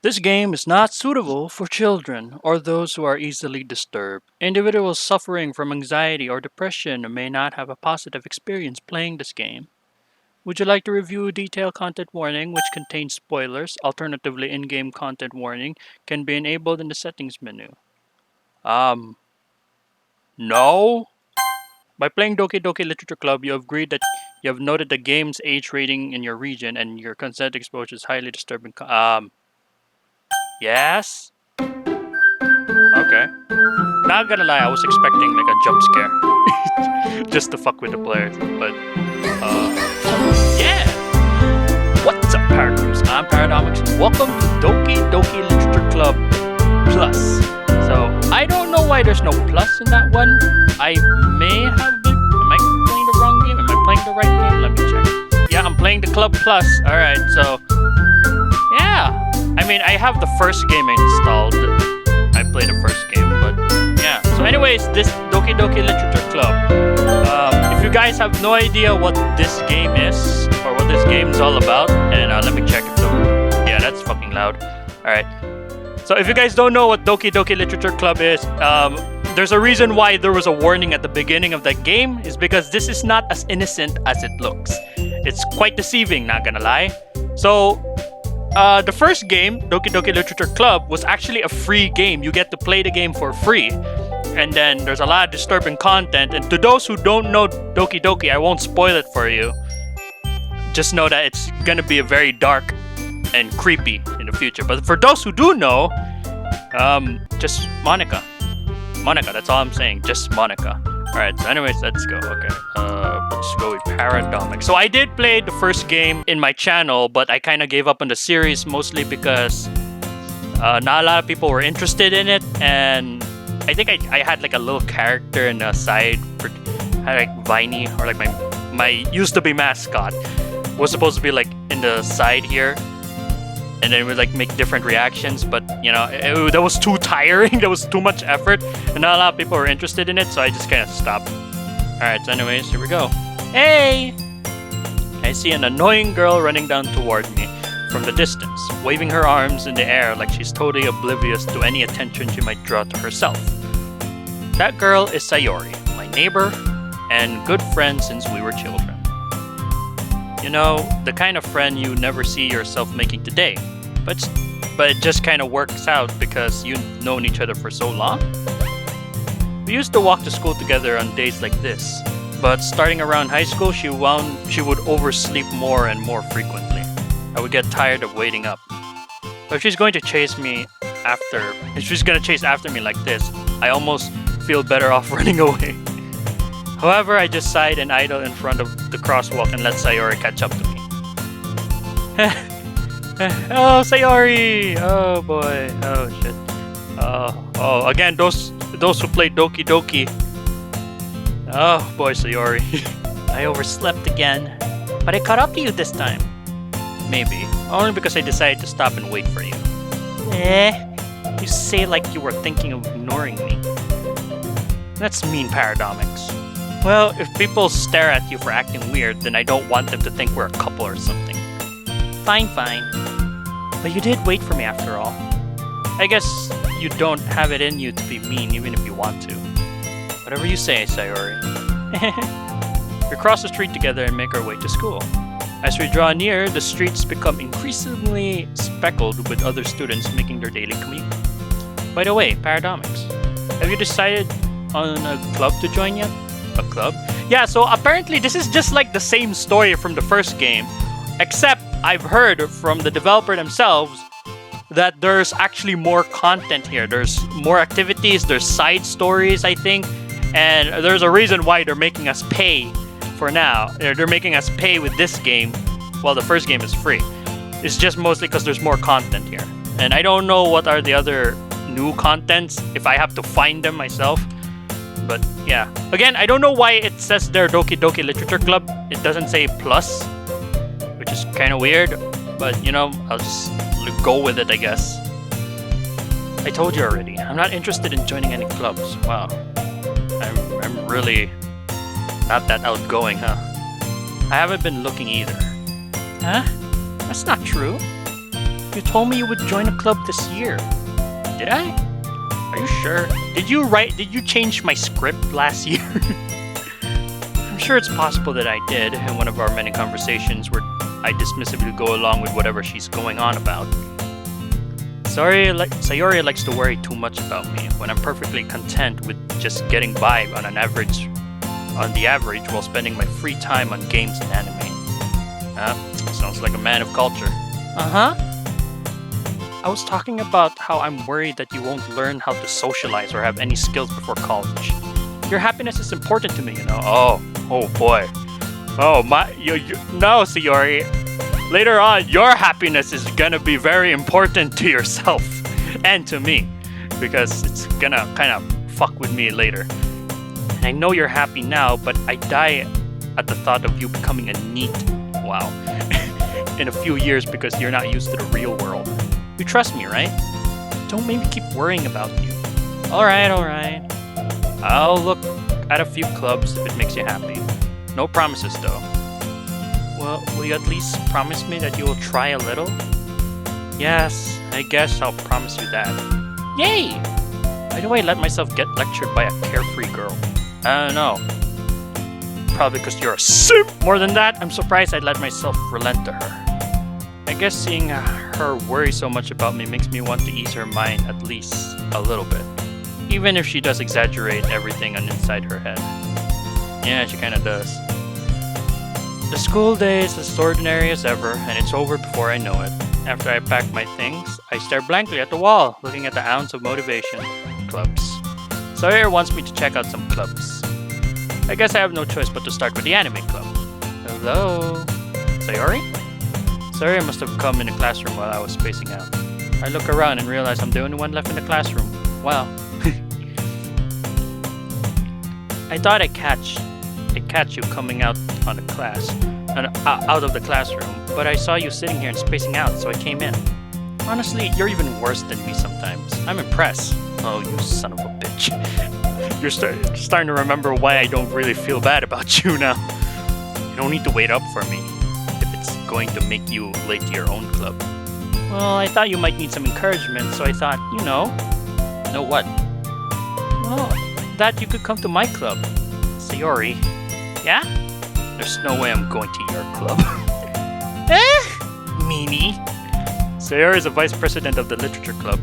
This game is not suitable for children or those who are easily disturbed. Individuals suffering from anxiety or depression may not have a positive experience playing this game. Would you like to review detailed content warning which contains spoilers? Alternatively, in-game content warning can be enabled in the settings menu. Um, no. By playing Doki Doki Literature Club, you have agreed that you have noted the game's age rating in your region and your consent exposure is highly disturbing. Yes? Okay. Not gonna lie, I was expecting like a jump scare. Just to fuck with the players. But, yeah! What's up, Paradox? I'm Paradox, and welcome to Doki Doki Literature Club Plus. So, I don't know why there's no plus in that one. I may have been. Am I playing the wrong game? Am I playing the right game? Let me check. Yeah, I'm playing the Club Plus. Alright, so. Yeah. I mean, I have the first game installed. I played the first game, but yeah. So, anyways, this Doki Doki Literature Club. If you guys have no idea what this game is or what this game is all about, and let me check if the. Yeah, that's fucking loud. Alright. So if you guys don't know what Doki Doki Literature Club is, there's a reason why there was a warning at the beginning of that game, is because this is not as innocent as it looks. It's quite deceiving, not gonna lie. So, the first game, Doki Doki Literature Club, was actually a free game. You get to play the game for free. And then there's a lot of disturbing content. And to those who don't know Doki Doki, I won't spoil it for you. Just know that it's gonna be a very dark and creepy in the future. But for those who do know, just Monica. Monica, that's all I'm saying. Just Monica. Alright, so anyways, let's go. Okay. Let's go with Paradomic. So I did play the first game in my channel, but I kind of gave up on the series mostly because not a lot of people were interested in it, and I think I had like a little character in the side for like Viney, or like my used to be mascot was supposed to be like in the side here, and then we would like make different reactions, but you know, that was too tiring. That was too much effort, and not a lot of people were interested in it, so I just kind of stopped. Alright, so anyways, here we go. Hey! I see an annoying girl running down toward me from the distance, waving her arms in the air like she's totally oblivious to any attention she might draw to herself. That girl is Sayori, my neighbor and good friend since we were children. You know, the kind of friend you never see yourself making today, but it just kind of works out because you've known each other for so long. We used to walk to school together on days like this, but starting around high school, she would oversleep more and more frequently. I would get tired of waiting up. But if she's going to chase after me like this, I almost feel better off running away. However, I just sighed and idle in front of the crosswalk and let Sayori catch up to me. Oh, Sayori! Oh boy. Oh shit. Oh, again, those who play Doki Doki. Oh boy, Sayori. I overslept again, but I caught up to you this time. Maybe. Only because I decided to stop and wait for you. You say like you were thinking of ignoring me. That's mean, Paradomics. Well, if people stare at you for acting weird, then I don't want them to think we're a couple or something. Fine. But you did wait for me after all. I guess you don't have it in you to be mean even if you want to. Whatever you say, Sayori. We cross the street together and make our way to school. As we draw near, the streets become increasingly speckled with other students making their daily commute. By the way, Paradomics, have you decided on a club to join yet? A club? Yeah, so apparently this is just like the same story from the first game, except I've heard from the developer themselves that there's actually more content here. There's more activities, there's side stories, I think, and there's a reason why they're making us pay for now. They're making us pay with this game while the first game is free. It's just mostly because there's more content here. And I don't know what are the other new contents, if I have to find them myself. But yeah. Again, I don't know why it says there Doki Doki Literature Club. It doesn't say plus, which is kind of weird. But you know, I'll just go with it, I guess. I told you already, I'm not interested in joining any clubs. Wow. I'm really not that outgoing, huh? I haven't been looking either. Huh? That's not true. You told me you would join a club this year. Did I? Are you sure? Did you change my script last year? I'm sure it's possible that I did in one of our many conversations where I dismissively go along with whatever she's going on about. Sayori likes to worry too much about me when I'm perfectly content with just getting by on the average while spending my free time on games and anime. Sounds like a man of culture. I was talking about how I'm worried that you won't learn how to socialize or have any skills before college. Your happiness is important to me, you know. Oh boy. Oh my, no, Sayori. Later on, your happiness is gonna be very important to yourself and to me, because it's gonna kind of fuck with me later. And I know you're happy now, but I die at the thought of you becoming a NEET. Wow. In a few years because you're not used to the real world. You trust me, right? Don't make me keep worrying about you. Alright. I'll look at a few clubs if it makes you happy. No promises though. Well, will you at least promise me that you will try a little? Yes, I guess I'll promise you that. Yay! Why do I let myself get lectured by a carefree girl? I don't know. Probably because you're a simp! More than that, I'm surprised I let myself relent to her. I guess seeing her worry so much about me makes me want to ease her mind at least a little bit. Even if she does exaggerate everything on inside her head. Yeah, she kinda does. The school day is as ordinary as ever, and it's over before I know it. After I pack my things, I stare blankly at the wall, looking at the ounce of motivation. Clubs. Sawyer wants me to check out some clubs. I guess I have no choice but to start with the anime club. Hello? Sayori? Sawyer must have come in the classroom while I was spacing out. I look around and realize I'm the only one left in the classroom. Wow. I thought I'd catch you coming out on the class, out of the classroom, but I saw you sitting here and spacing out, so I came in. Honestly, you're even worse than me sometimes. I'm impressed. Oh, you son of a bitch. You're starting to remember why I don't really feel bad about you now. You don't need to wait up for me if it's going to make you late to your own club. Well, I thought you might need some encouragement, so I thought, Know what? Well, that you could come to my club. Sayori. Yeah? There's no way I'm going to your club. Meanie. Sayori is a vice president of the literature club.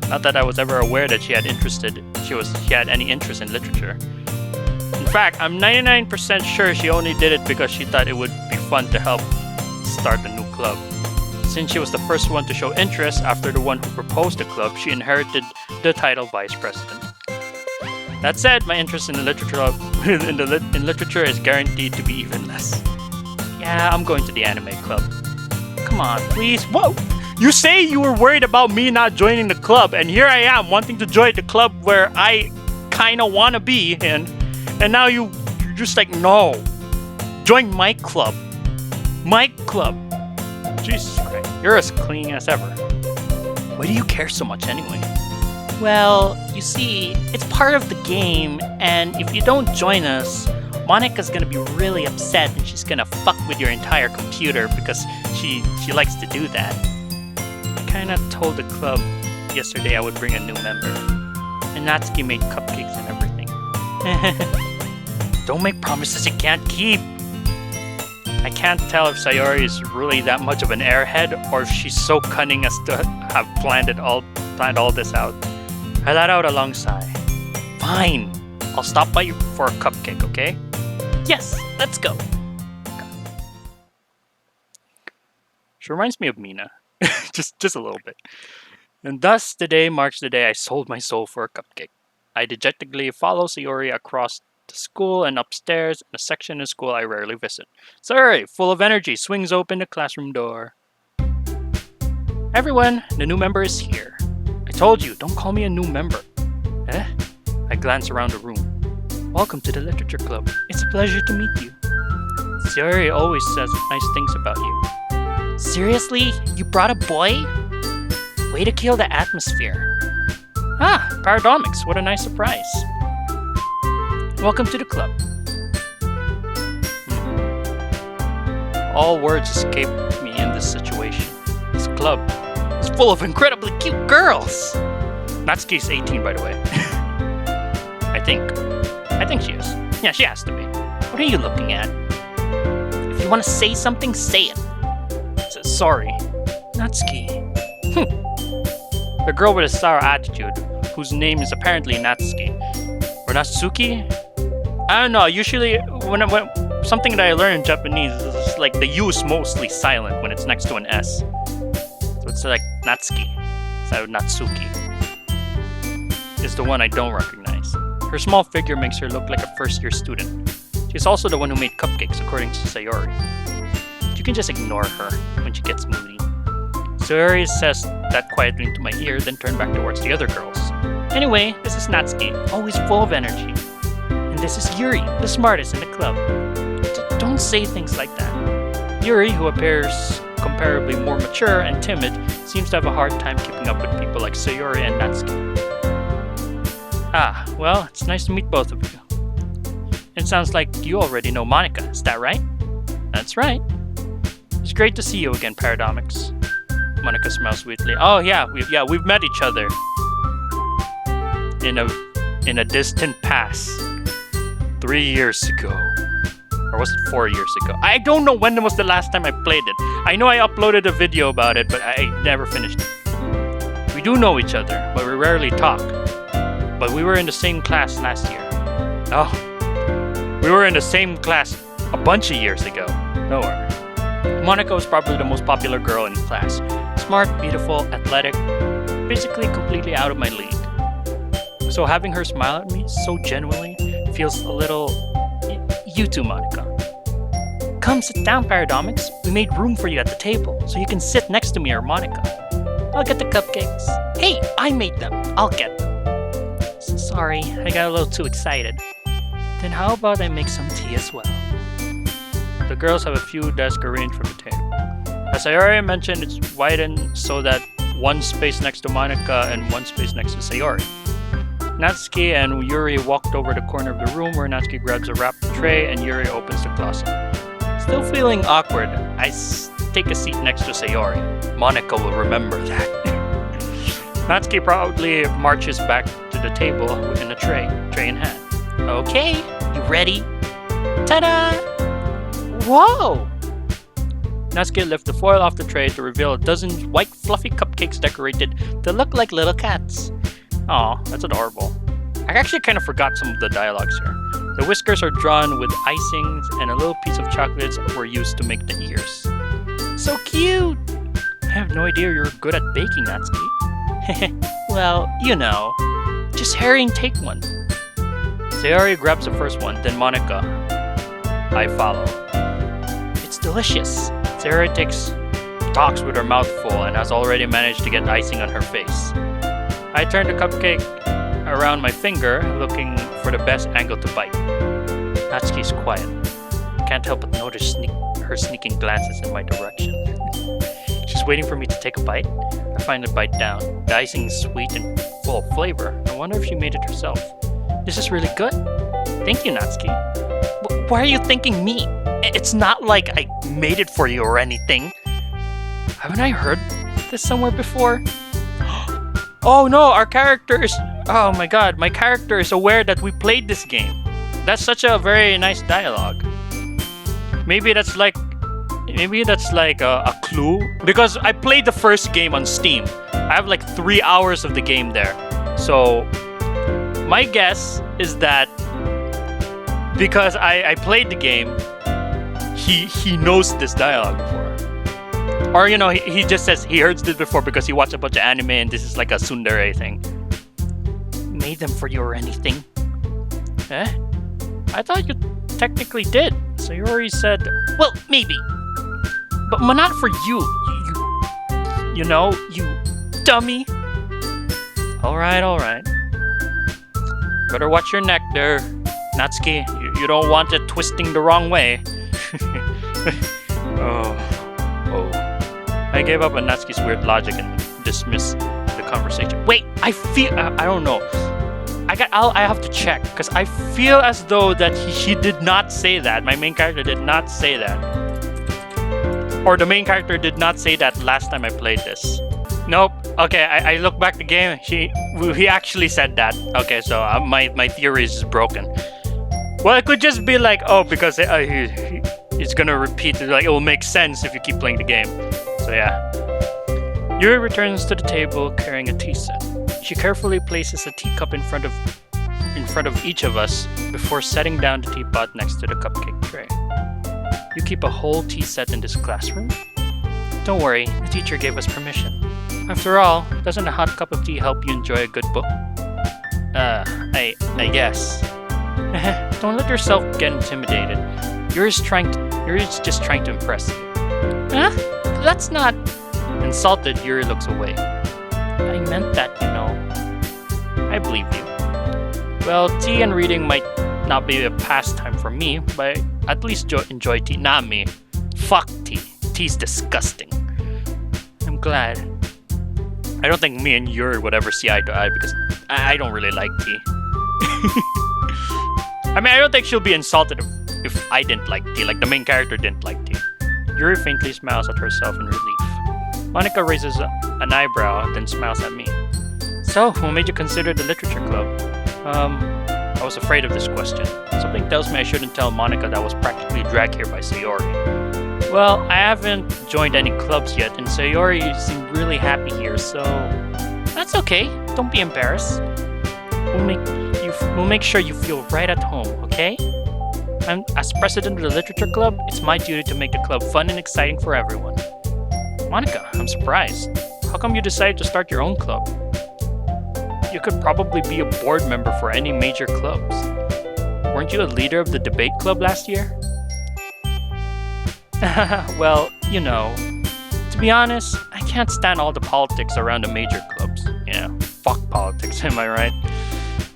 Not that I was ever aware that she had any interest in literature. In fact, I'm 99% sure she only did it because she thought it would be fun to help start a new club. Since she was the first one to show interest after the one who proposed the club, she inherited the title vice president. That said, my interest in the literature is guaranteed to be even less. Yeah, I'm going to the anime club. Come on, please. Whoa! You say you were worried about me not joining the club, and here I am wanting to join the club where I kinda wanna be in, and now you're just like, no. Join my club. My club. Jesus Christ, you're as clean as ever. Why do you care so much anyway? Well, you see, it's part of the game, and if you don't join us, Monica's gonna be really upset and she's gonna fuck with your entire computer because she likes to do that. I kinda told the club yesterday I would bring a new member, and Natsuki made cupcakes and everything. Don't make promises you can't keep! I can't tell if Sayori is really that much of an airhead or if she's so cunning as to have planned all this out. I let out a long sigh. Fine. I'll stop by you for a cupcake, okay? Yes, let's go. She reminds me of Mina. just a little bit. And thus, today marks the day I sold my soul for a cupcake. I dejectedly follow Sayori across the school and upstairs in a section of school I rarely visit. Sayori, full of energy, swings open the classroom door. Everyone, the new member is here. I told you, don't call me a new member. Eh? I glance around the room. Welcome to the literature club. It's a pleasure to meet you. Sayori always says nice things about you. Seriously? You brought a boy? Way to kill the atmosphere. Ah, Paradomics, what a nice surprise. Welcome to the club. All words escape me in this situation. This club, this full of incredibly cute girls. Natsuki's 18, by the way. I think she is. Yeah, she has to be. What are you looking at? If you want to say something, say it. Sorry. Natsuki. The girl with a sour attitude, whose name is apparently Natsuki. Or Natsuki? I don't know. Usually, when something that I learn in Japanese is like the U is mostly silent when it's next to an S. So it's like Natsuki instead of Natsuki. Is the one I don't recognize. Her small figure makes her look like a first-year student. She's also the one who made cupcakes, according to Sayori. You can just ignore her when she gets moody. Sayori says that quietly into my ear, then turned back towards the other girls. Anyway, this is Natsuki, always full of energy. And this is Yuri, the smartest in the club. Don't say things like that. Yuri, who appears comparably more mature and timid, seems to have a hard time keeping up with people like Sayori and Natsuki. Ah, well, it's nice to meet both of you. It sounds like you already know Monika, is that right? That's right. It's great to see you again, Paradomics. Monika smiles sweetly. Oh yeah, we've met each other. In a distant past. 3 years ago. Or was it 4 years ago? I don't know when was the last time I played it. I know I uploaded a video about it, but I never finished it. We do know each other, but we rarely talk. But we were in the same class last year. Oh, we were in the same class a bunch of years ago. No worry. Monika was probably the most popular girl in class. Smart, beautiful, athletic, basically completely out of my league. So having her smile at me so genuinely feels a little... You too, Monika. Come sit down, Paradomics. We made room for you at the table, so you can sit next to me or Monika. I'll get the cupcakes. Hey, I made them. I'll get them. Sorry, I got a little too excited. Then how about I make some tea as well? The girls have a few desks arranged for the table. As I already mentioned, it's widened so that one space next to Monika and one space next to Sayori. Natsuki and Yuri walked over the corner of the room where Natsuki grabs a wrapped tray and Yuri opens the closet. Still feeling awkward, I take a seat next to Sayori. Monika will remember that. Natsuki proudly marches back to the table in a tray in hand. Okay, you ready? Ta-da! Whoa! Natsuki lifts the foil off the tray to reveal a dozen white fluffy cupcakes decorated to look like little cats. Aw, that's adorable. I actually kind of forgot some of the dialogues here. The whiskers are drawn with icings and a little piece of chocolates were used to make the ears. So cute! I have no idea you're good at baking, Natsuki. Well, you know. Just hurry and take one. Sayori grabs the first one, then Monika. I follow. It's delicious. Sayori talks with her mouth full and has already managed to get icing on her face. I turn the cupcake around my finger, looking for the best angle to bite. Natsuki's quiet. Can't help but notice her sneaking glances in my direction. She's waiting for me to take a bite. I finally bite down. The icing is sweet and full of flavor. I wonder if she made it herself. This is really good. Thank you, Natsuki. Why are you thanking me? It's not like I made it for you or anything. Haven't I heard this somewhere before? Oh no, our character is... Oh my god, my character is aware that we played this game. That's such a very nice dialogue. Maybe that's like a clue. Because I played the first game on Steam. I have like 3 hours of the game there. So my guess is that because I played the game, he knows this dialogue before. Or, you know, he just says he heard this before because he watched a bunch of anime and this is like a tsundere thing. Made them for you or anything? Eh? I thought you technically did. Sayori said, well, maybe. But not for you. You know, you dummy. Alright. Better watch your neck there, Natsuki. You don't want it twisting the wrong way. Oh. I gave up on Natsuki's weird logic and dismissed the conversation. Wait, I don't know. I have to check because I feel as though that she did not say that. My main character did not say that. Or the main character did not say that last time I played this. Nope. Okay, I look back the game. He actually said that. Okay, so my theory is just broken. Well, it could just be like, oh, because he's gonna repeat it. Like, it will make sense if you keep playing the game. So yeah. Yuri returns to the table carrying a tea set. She carefully places a teacup in front of each of us before setting down the teapot next to the cupcake tray. You keep a whole tea set in this classroom? Don't worry, the teacher gave us permission. After all, doesn't a hot cup of tea help you enjoy a good book? I guess. Don't let yourself get intimidated. Yuri's just trying to impress you. Huh? That's not... Insulted, Yuri looks away. I meant that, you know. I believe you. Well, tea and reading might not be a pastime for me, but I at least enjoy tea. Not me. Fuck tea. Tea's disgusting. I'm glad. I don't think me and Yuri would ever see eye to eye because I don't really like tea. I mean, I don't think she'll be insulted if I didn't like tea, like the main character didn't like tea. Yuri faintly smiles at herself in relief. Monica raises an eyebrow, then smiles at me. So, what made you consider the literature club? I was afraid of this question. Something tells me I shouldn't tell Monica that I was practically dragged here by Sayori. Well, I haven't joined any clubs yet, and Sayori seemed really happy here, so... That's okay. Don't be embarrassed. We'll make sure you feel right at home, okay? As president of the literature club, it's my duty to make the club fun and exciting for everyone. Monica, I'm surprised. How come you decided to start your own club? You could probably be a board member for any major clubs. Weren't you a leader of the debate club last year? Well, you know, to be honest, I can't stand all the politics around the major clubs. Yeah, fuck politics, am I right?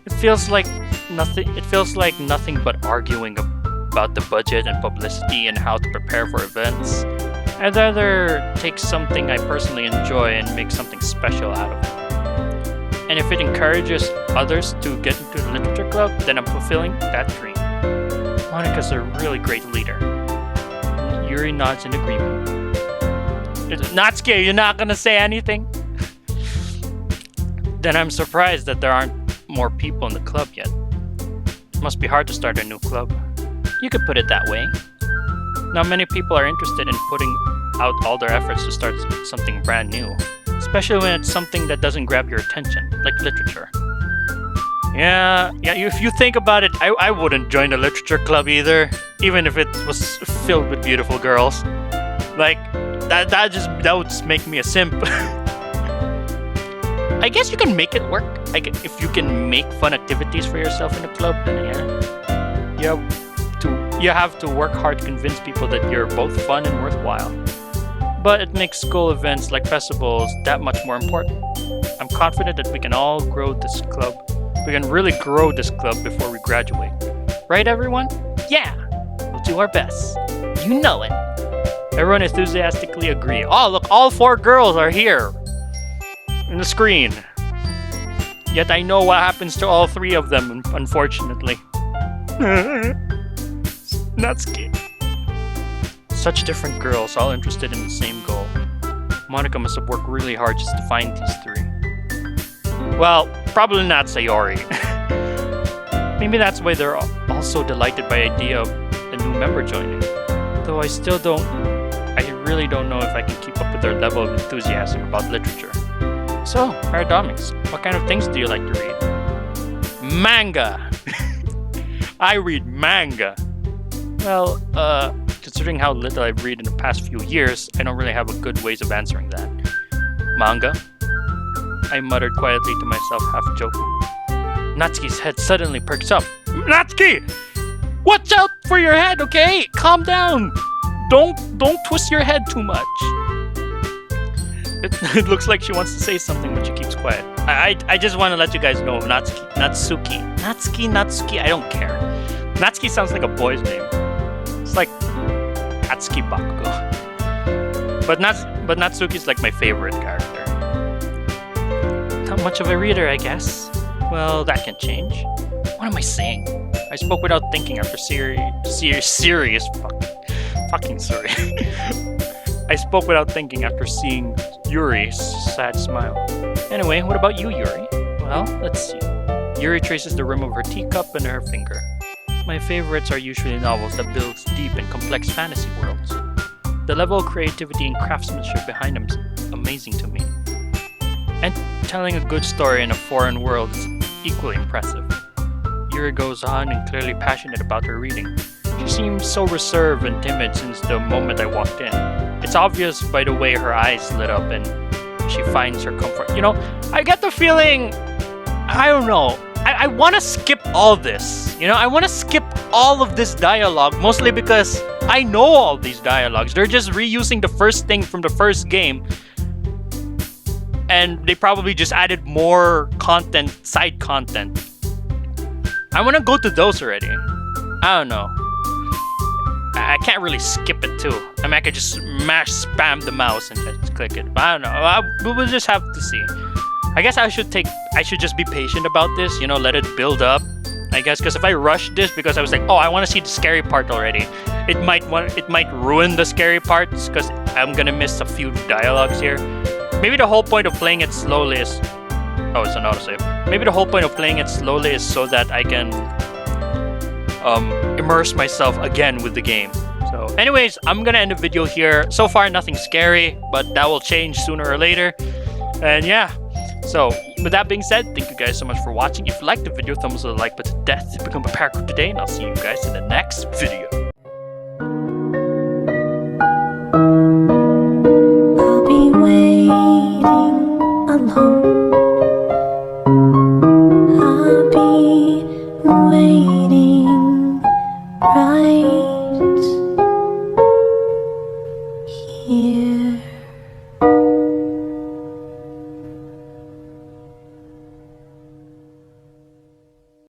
It feels like nothing but arguing about the budget and publicity and how to prepare for events. I'd rather take something I personally enjoy and make something special out of it. And if it encourages others to get into the literature club, then I'm fulfilling that dream. Monica's a really great leader. Yuri nods in agreement. Natsuki, you're not gonna say anything? Then I'm surprised that there aren't more people in the club yet. It must be hard to start a new club. You could put it that way. Not many people are interested in putting out all their efforts to start something brand new, especially when it's something that doesn't grab your attention, like literature. Yeah, if you think about it, I wouldn't join a literature club either, even if it was filled with beautiful girls. Like, that would just make me a simp. I guess you can make it work. If you can make fun activities for yourself in the club, then yeah. You have to work hard to convince people that you're both fun and worthwhile. But it makes school events like festivals that much more important. I'm confident that we can all grow this club. We can really grow this club before we graduate. Right, everyone? Yeah! We'll do our best. You know it. Everyone enthusiastically agree. Oh, look, all 4 girls are here in the screen. Yet I know what happens to all 3 of them, unfortunately. Natsuki. Such different girls, all interested in the same goal. Monica must have worked really hard just to find these 3. Well, probably not Sayori. Maybe that's why they're all so delighted by the idea of a new member joining. Though I really don't know if I can keep up with their level of enthusiasm about literature. So, Paradomics, what kind of things do you like to read? Manga! I read manga! Well, considering how little I've read in the past few years, I don't really have a good ways of answering that. Manga? I muttered quietly to myself, half joking. Natsuki's head suddenly perks up. Natsuki! Watch out for your head, okay? Calm down! Don't twist your head too much. It looks like she wants to say something, but she keeps quiet. I just want to let you guys know, Natsuki, I don't care. Natsuki sounds like a boy's name. It's like Katsuki Bakugo. But Natsuki's like my favorite character. Not much of a reader, I guess. Well, that can change. What am I saying? I spoke without thinking after serious fucking sorry. I spoke without thinking after seeing Yuri, sad smile. Anyway, what about you, Yuri? Well, let's see. Yuri traces the rim of her teacup and her finger. My favorites are usually novels that build deep and complex fantasy worlds. The level of creativity and craftsmanship behind them is amazing to me. And telling a good story in a foreign world is equally impressive. Yuri goes on and clearly passionate about her reading. She seems so reserved and timid since the moment I walked in. It's obvious by the way her eyes lit up and she finds her comfort. You know, I get the feeling, I don't know, I want to skip all this. You know, I want to skip all of this dialogue, mostly because I know all these dialogues. They're just reusing the first thing from the first game. And they probably just added more content, side content. I want to go to those already. I don't know. I can't really skip it too. I mean, I could just spam the mouse and just click it. But I don't know. We'll just have to see. I guess I should just be patient about this, you know, let it build up. I guess because if I rush this because I was like, oh, I want to see the scary part already, it might ruin the scary parts because I'm gonna miss a few dialogues here. Maybe the whole point of playing it slowly is, oh, it's an autosave. Maybe the whole point of playing it slowly is so that I can immerse myself again with the game. So, anyways, I'm gonna end the video here. So far, nothing scary, but that will change sooner or later. And yeah. So, with that being said, thank you guys so much for watching. If you liked the video, thumbs up the like button to death. Become a paracord today, and I'll see you guys in the next video.